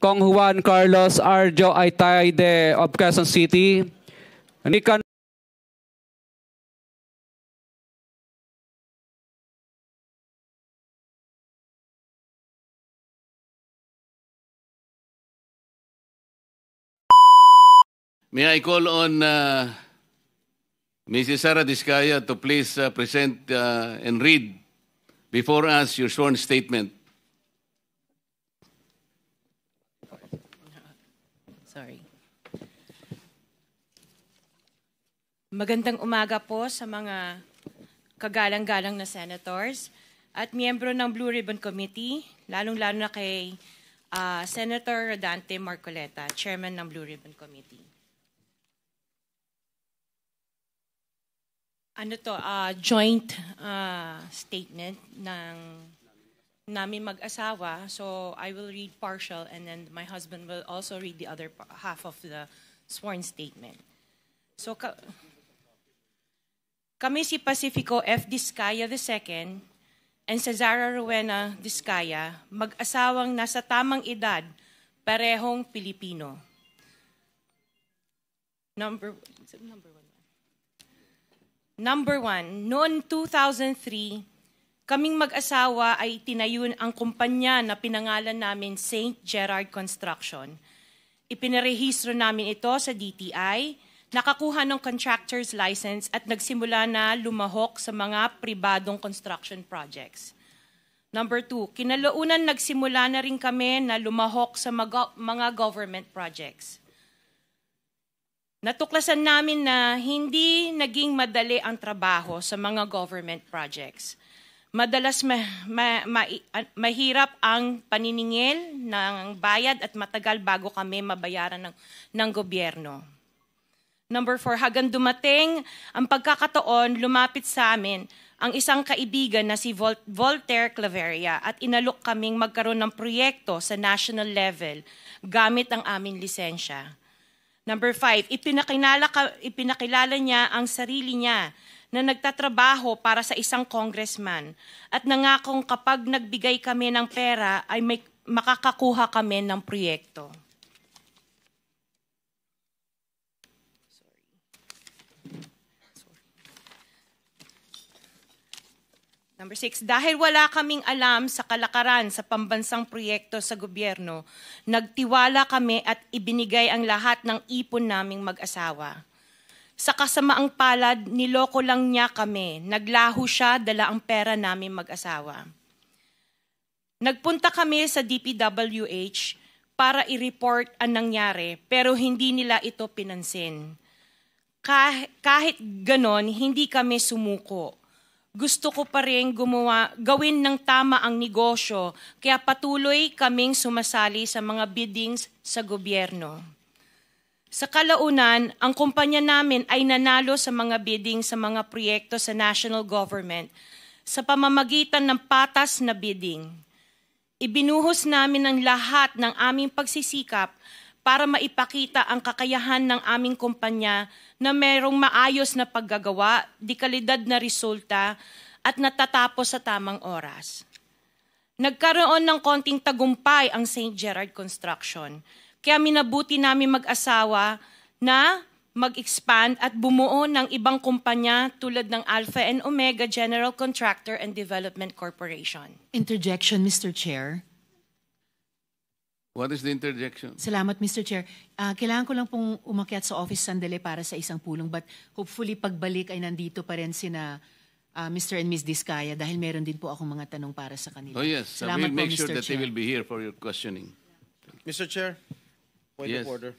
Kong Juan Carlos Arjo Aitaide of Quezon City. Nican May I call on Mrs. Sara Diskaya to please present and read before us your sworn statement. Sorry. Magandang umaga po sa mga kagalang-galang na senators at miyembro ng Blue Ribbon Committee, lalong-lalo na kay Senator Rodante Marcoleta, Chairman ng Blue Ribbon Committee. Ano to, joint statement ng namin mag-asawa. So I will read partial and then my husband will also read the other half of the sworn statement. So kami si Pacifico F. Diskaya II and Cesara Rowena Diskaya, mag-asawang nasa tamang edad, parehong Pilipino. Number one, noong 2003, kaming mag-asawa ay tinayun ang kumpanya na pinangalan namin St. Gerard Construction. Ipinarehistro namin ito sa DTI, nakakuha ng contractor's license at nagsimula na lumahok sa mga pribadong construction projects. Number two, kinalaunan nagsimula na rin kami na lumahok sa mga government projects. Natuklasan namin na hindi naging madali ang trabaho sa mga government projects. Madalas mahirap ang paniningil ng bayad at matagal bago kami mabayaran ng gobyerno. Number 4, hanggang dumating ang pagkakataon, lumapit sa amin ang isang kaibigan na si Voltaire Claveria at inalok kaming magkaroon ng proyekto sa national level gamit ang aming lisensya. Number 5, ipinakilala niya ang sarili niya na nagtatrabaho para sa isang congressman at nangakong kapag nagbigay kami ng pera ay makakakuha kami ng proyekto. Number 6, dahil wala kaming alam sa kalakaran sa pambansang proyekto sa gobyerno, nagtiwala kami at ibinigay ang lahat ng ipon naming mag-asawa. Sa kasamaang palad, niloko lang niya kami. Naglaho siya, dala ang pera namin mag-asawa. Nagpunta kami sa DPWH para i-report ang nangyari, pero hindi nila ito pinansin. Kahit ganon, hindi kami sumuko. Gusto ko pa rin gawin ng tama ang negosyo, kaya patuloy kaming sumasali sa mga biddings sa gobyerno. Sa kalaunan, ang kumpanya namin ay nanalo sa mga bidding sa mga proyekto sa national government sa pamamagitan ng patas na bidding. Ibinuhos namin ang lahat ng aming pagsisikap para maipakita ang kakayahan ng aming kumpanya na mayroong maayos na paggagawa, dekalidad na resulta, at natatapos sa tamang oras. Nagkaroon ng konting tagumpay ang St. Gerard Construction, kaya minabuti namin mag-asawa na mag-expand at bumuo ng ibang kumpanya tulad ng Alpha and Omega General Contractor and Development Corporation. Interjection, Mr. Chair. What is the interjection? Salamat, Mr. Chair. Kailangan ko lang pong umakyat sa office sandali para sa isang pulong, but hopefully pagbalik ay nandito pa rin sina Mr. and Ms. Diskaya dahil meron din po akong mga tanong para sa kanila. Oh yes, Salamat we'll make po, sure Mr. that they Chair. will be here for your questioning. Mr. Chair, point Yes. of order.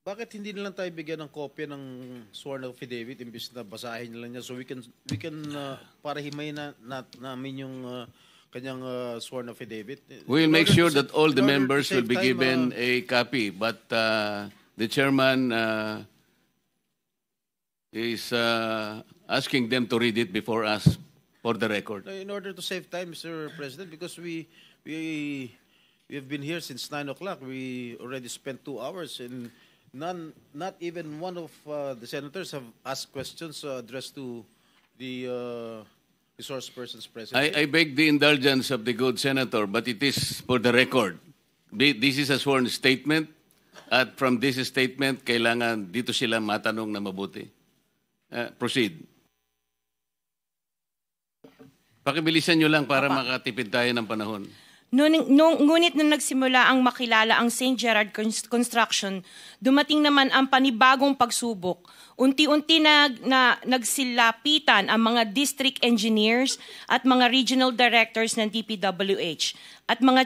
Bakit hindi na lang tayo bigyan ng kopya ng sworn affidavit imbis na basahin nila niya so we can para himay namin yung kanyang sworn affidavit. We'll make sure that all the in order to members will save be time, given a copy, but the chairman is asking them to read it before us for the record. in order to save time, Mr. President, because we have been here since 9 o'clock. We already spent 2 hours and not even one of the senators have asked questions addressed to the resource persons present. I beg the indulgence of the good senator, but it is for the record this is a sworn statement at from this statement, kailangan dito sila matanong na mabuti. Proceed. Pakibilisan nyo lang para makatipid tayo ng panahon. Ngunit nung nagsimula ang makilala ang St. Gerard Construction, dumating naman ang panibagong pagsubok. Unti-unti nagsilapitan ang mga district engineers at mga regional directors ng DPWH at mga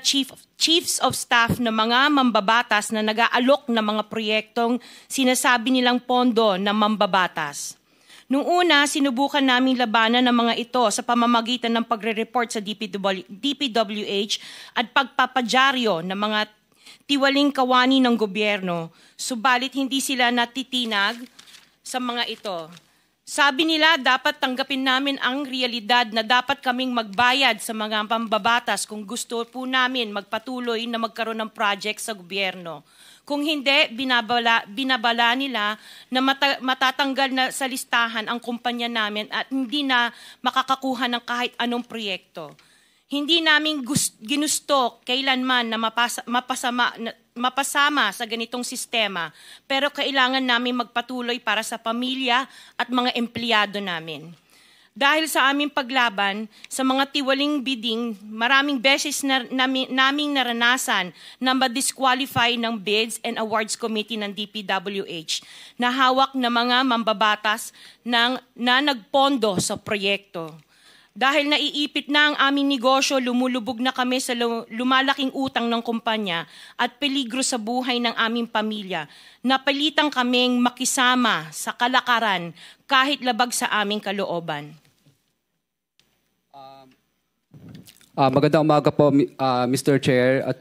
chiefs of staff na mga mambabatas na nag-aalok ng mga proyektong sinasabi nilang pondo na mambabatas. Noong una, sinubukan naming labanan ng mga ito sa pamamagitan ng pagre-report sa DPWH at pagpapadyaryo ng mga tiwaling kawani ng gobyerno, subalit hindi sila natitinag sa mga ito. Sabi nila, dapat tanggapin namin ang realidad na dapat kaming magbayad sa mga pambabatas kung gusto po namin magpatuloy na magkaroon ng project sa gobyerno. Kung hindi, binabala nila na matatanggal na sa listahan ang kumpanya namin at hindi na makakakuha ng kahit anong proyekto. Hindi namin ginusto kailanman na mapasama sa ganitong sistema, pero kailangan namin magpatuloy para sa pamilya at mga empleyado namin. Dahil sa aming paglaban sa mga tiwaling bidding, maraming beses naming naranasan na ma-disqualify ng Bids and Awards Committee ng DPWH na hawak na mga mambabatas na nagpondo sa proyekto. Dahil naiipit na ang aming negosyo, lumulubog na kami sa lumalaking utang ng kumpanya at peligro sa buhay ng aming pamilya. Napilitan kaming makisama sa kalakaran kahit labag sa aming kalooban. Magandang umaga po, Mr. Chair at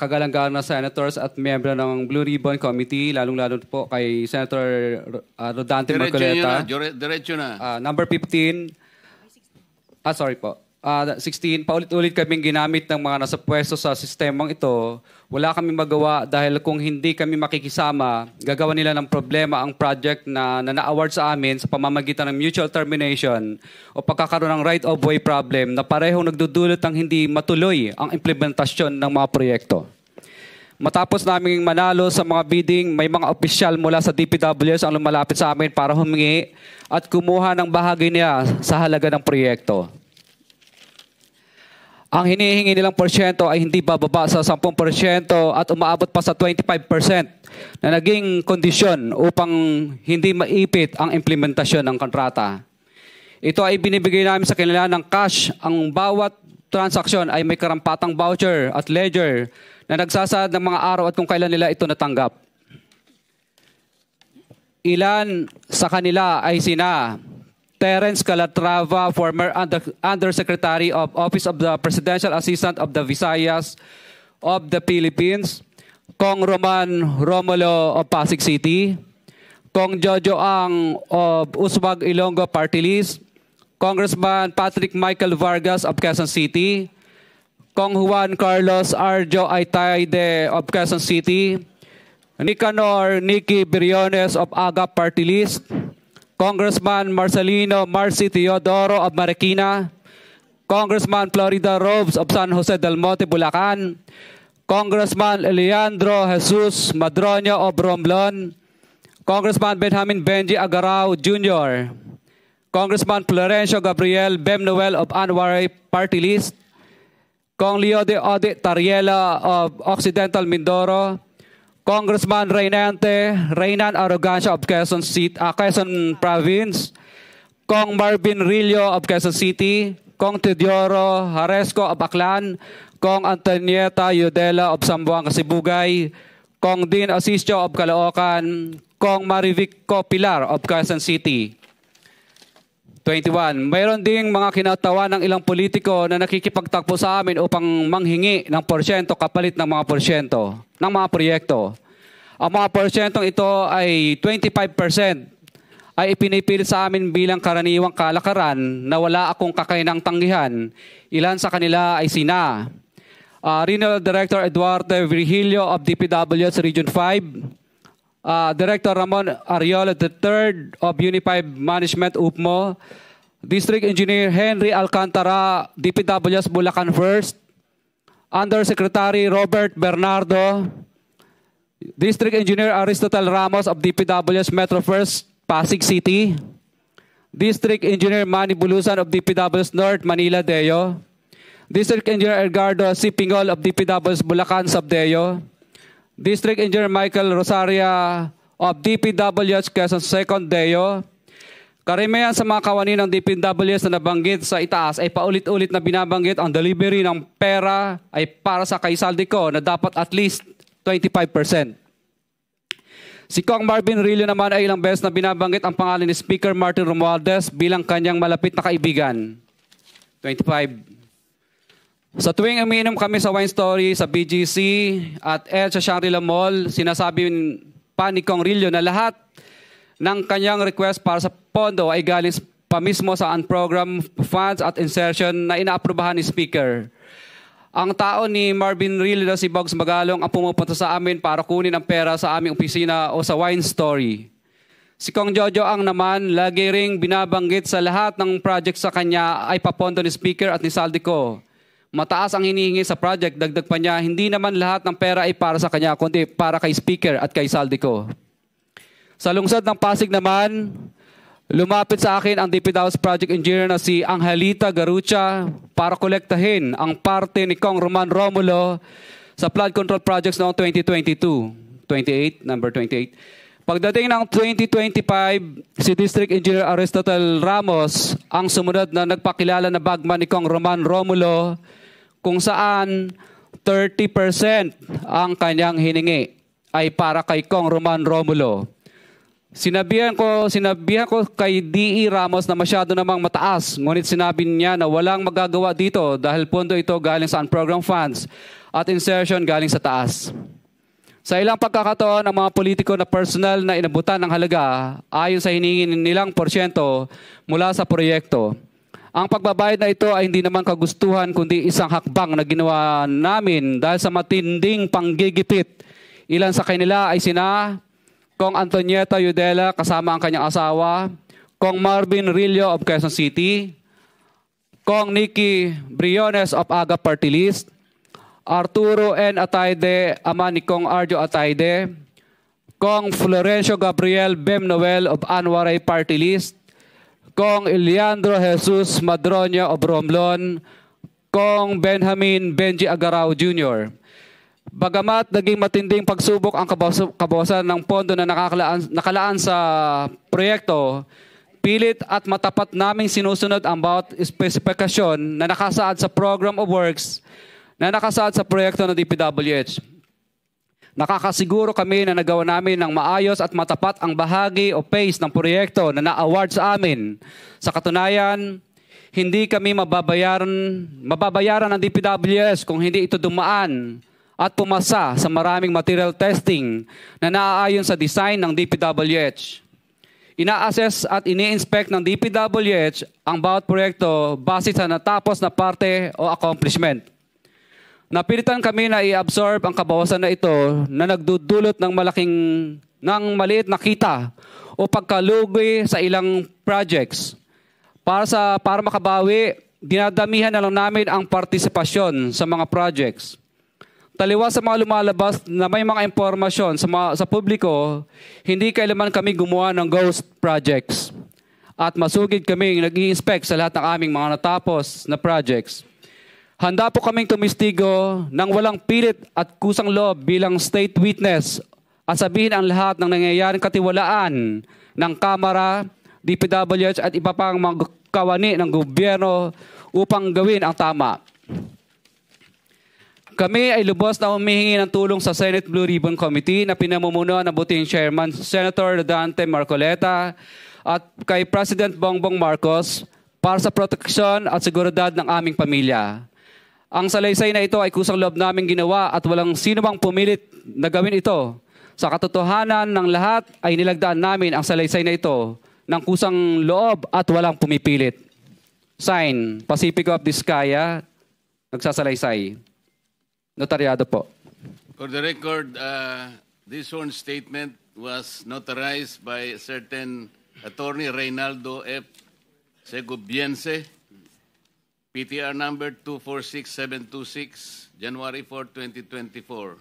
kagalang-galang na senators at miyembro ng Blue Ribbon Committee, lalong-lalo po kay Senator Rodante Marcoleta. Diretso na. Number 15. Sorry po. 16, paulit-ulit kaming ginamit ng mga nasa pwesto sa sistemang ito. Wala kaming magawa dahil kung hindi kami makikisama, gagawa nila ng problema ang project na na-award sa amin sa pamamagitan ng mutual termination o pagkakaroon ng right-of-way problem na parehong nagdudulot ng hindi matuloy ang implementasyon ng mga proyekto. Matapos naming manalo sa mga bidding, may mga opisyal mula sa DPWS ang lumalapit sa amin para humingi at kumuha ng bahagi niya sa halaga ng proyekto. Ang hinihingi nilang porsyento ay hindi bababa sa 10% at umaabot pa sa 25% na naging kondisyon upang hindi maipit ang implementasyon ng kontrata. Ito ay binibigay namin sa kanila ng cash. Ang bawat transaksyon ay may karampatang voucher at ledger na nagsasaad ng mga araw at kung kailan nila ito natanggap. Ilan sa kanila ay sina Terence Calatrava, former Undersecretary of Office of the Presidential Assistant of the Visayas of the Philippines, Kong Roman Romulo of Pasig City, Kong Jojo Ang of Uswag Ilonggo Party List, Congressman Patrick Michael Vargas of Quezon City, Kong Juan Carlos Arjo Aitayde of Quezon City, Nicanor Nicky Briones of Agap Party List, Congressman Marcelino Marcy Teodoro of Marikina, Congressman Florida Robes of San Jose del Monte, Bulacan, Congressman Leandro Jesus Madroño of Romblon, Congressman Benjamin Benji Agarao Jr., Congressman Florencio Gabriel Bemnoel of Anwaray Party List, Kong Leo de Ode Tariela of Occidental Mindoro, Congressman Reynan Arrogancia of Quezon Province, Kong Marvin Rillo of Quezon City, Kong Teodoro Haresco of Aklan, Kong Antonieta Yudela of Zamboanga, Sibugay, Kong Dean Asisio of Caloocan, Kong Marivic Pilar of Quezon City. 21. Mayroon ding mga kinatawan ng ilang politiko na nakikipagtakbo sa amin upang manghingi ng porsyento kapalit ng mga porsyento ng mga proyekto. Ang mga porsyentong ito ay 25% ay ipinipilit sa amin bilang karaniwang kalakaran na wala akong kakainang tanggihan. Ilan sa kanila ay sina Regional Director Eduardo Virgilio of DPWS Region 5, Director Ramon Ariola III of Unified Management UPMO, District Engineer Henry Alcantara, DPWS Bulacan First, Undersecretary Robert Bernardo, District Engineer Aristotle Ramos of DPWH Metro First, Pasig City, District Engineer Manny Bulusan of DPWH North, Manila, Deo, District Engineer Edgardo C. Pingol of DPWH Bulacan, Sabdeo, District Engineer Michael Rosaria of DPWH Quezon Second, Deo. Karamihan sa mga kawani ng DPWH na nabanggit sa itaas ay paulit-ulit na binabanggit ang delivery ng pera ay para sa kay Saldico na dapat at least 25%. Si Kong Marvin Rillo naman ay ilang beses na binabanggit ang pangalan ni Speaker Martin Romualdez bilang kanyang malapit na kaibigan. 25. Sa tuwing umiinom kami sa Wine Story, sa BGC at sa Shangri-La Mall, sinasabi pa ni Kong Rillo na lahat ng kanyang request para sa pondo ay galing pa mismo sa unprogrammed funds at insertion na inaaprubahan ni Speaker. Ang tao ni Marvin Rillo na si Bogs Magalong ang pumupunta sa amin para kunin ang pera sa aming opisina o sa Wine Story. Si Kong Jojo Ang naman, lagi ring binabanggit sa lahat ng project sa kanya ay papondo ni Speaker at ni Saldico. Mataas ang hinihingi sa project, dagdag pa niya, hindi naman lahat ng pera ay para sa kanya, kundi para kay Speaker at kay Saldico. Sa lungsod ng Pasig naman, lumapit sa akin ang DPWH Project Engineer na si Angelita Garucha para kolektahin ang parte ni Kong Roman Romulo sa flood control projects noong 2022. Number 28. Pagdating ng 2025, si District Engineer Aristotle Ramos ang sumunod na nagpakilala na bagman ni Kong Roman Romulo kung saan 30% ang kanyang hiningi ay para kay Kong Roman Romulo. Sinabihan ko kay D.E. Ramos na masyado namang mataas, ngunit sinabi niya na walang magagawa dito dahil pondo ito galing sa unprogrammed funds at insertion galing sa taas. Sa ilang pagkakataon, ang mga politiko na personal na inabutan ng halaga ayon sa hinihingi nilang porsyento mula sa proyekto. Ang pagbabayad na ito ay hindi naman kagustuhan kundi isang hakbang na ginawa namin dahil sa matinding panggigipit. Ilan sa kanila ay sina Kong Antonieta Yudela kasama ang kanyang asawa, Kong Marvin Rillo of Quezon City, Kong Nikki Briones of Aga Party List, Arturo N. Atayde, ama ni Kong Arjo Atayde, Kong Florencio Gabriel Bem Noel of Anwaray Party List, Kong Eliandro Jesus Madroña of Romblon, Kong Benjamin Benji Agarao Jr. Bagamat naging matinding pagsubok ang kabawasan ng pondo na nakalaan sa proyekto, pilit at matapat naming sinusunod ang bawat espesifikasyon na nakasaad sa Program of Works na nakasaad sa proyekto ng DPWH. Nakakasiguro kami na nagawa namin ng maayos at matapat ang bahagi o phase ng proyekto na na-award sa amin. Sa katunayan, hindi kami mababayaran ng DPWH kung hindi ito dumaan at pumasa sa maraming material testing na naaayon sa design ng DPWH. Ina-assess at ini-inspect ng DPWH ang bawat proyekto base sa natapos na parte o accomplishment. Napilitan kami na i-absorb ang kabawasan na ito na nagdudulot ng maliit na kita o pagkalugi sa ilang projects. Para makabawi, dinadamihan na lang namin ang partisipasyon sa mga projects. Taliwas sa mga lumalabas na may mga impormasyon sa publiko, hindi kailanman kami gumawa ng ghost projects. At masugid kami nag-i-inspect sa lahat ng aming mga natapos na projects. Handa po kaming tumistigo ng walang pilit at kusang loob bilang state witness at sabihin ang lahat ng nangyayaring katiwalaan ng Kamara, DPWH at iba pang mga kawani ng gobyerno upang gawin ang tama. Kami ay lubos na humihingi ng tulong sa Senate Blue Ribbon Committee na pinamumunuan ng buting Chairman Senator Dante Marcoleta at kay President Bongbong Marcos para sa proteksyon at seguridad ng aming pamilya. Ang salaysay na ito ay kusang loob naming ginawa at walang sino mang pumilit na gawin ito. Sa katotohanan ng lahat ay nilagdaan namin ang salaysay na ito ng kusang loob at walang pumipilit. Sign, Pacifico of Vizcaya, nagsasalaysay. Notaryado po. For the record, this sworn statement was notarized by a certain Attorney Reynaldo F. Segobiense, PTR number 246726, January 4, 2024.